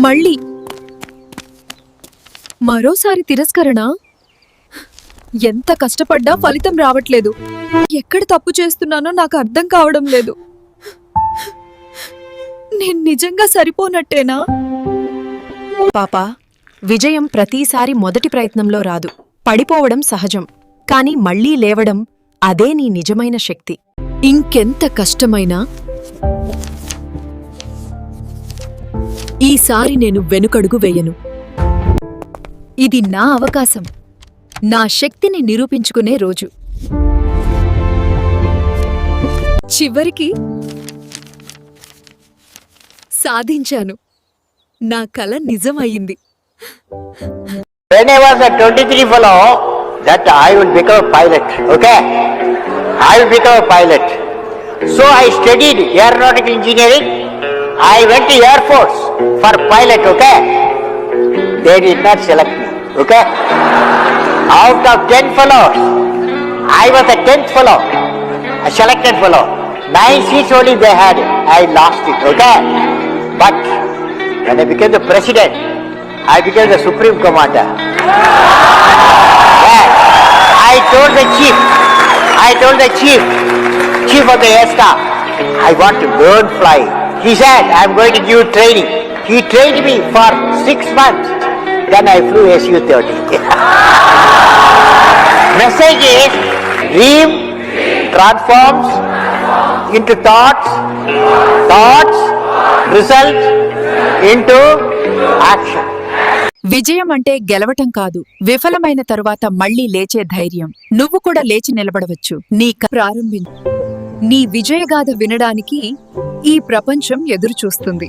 మళ్ళీ మరోసారి తిరస్కరణ. ఎంత కష్టపడ్డా ఫలితం రావట్లేదు. ఎక్కడ తప్పు చేస్తున్నానో నాకు అర్థం కావడం లేదు. నేను నిజంగా సరిపోనట్టేనా? పాపా, విజయం ప్రతిసారి మొదటి ప్రయత్నంలో రాదు. పడిపోవడం సహజం, కాని మళ్లీ లేవడం అదే నీ నిజమైన శక్తి. ఇంకెంత కష్టమైనా ఈసారి నేను వెనుకడుగు వేయను. ఇది నా అవకాశం, నా శక్తిని నిరూపించుకునే రోజు. చివరికి సాధించాను. నా కల నిజమయ్యింది. When I was a 23 fellow, that I will become a pilot, okay? I will become a pilot. So I studied aeronautical engineering. I went to Air Force for pilot, okay? They did not select me, okay? Out of 10 fellows, I was the 10th fellow, a selected fellow. 9 seats only they had. I lost it, okay? But when I became the president, I became the supreme commander. Yes. I told the chief of the air staff, I want to learn flying. He said, I'm going to give training. He trained me for 6 months. Then I flew Su-30. Message is, dream transforms into thoughts, thoughts result into action. విజయం అంటే గెలవటం కాదు, విఫలమైన తరువాత మళ్లీ లేచే ధైర్యం. నువ్వు కూడా లేచి నిలబడవచ్చు. ప్రారంభించు. నీ విజయగాథ వినడానికి ఈ ప్రపంచం ఎదురుచూస్తుంది.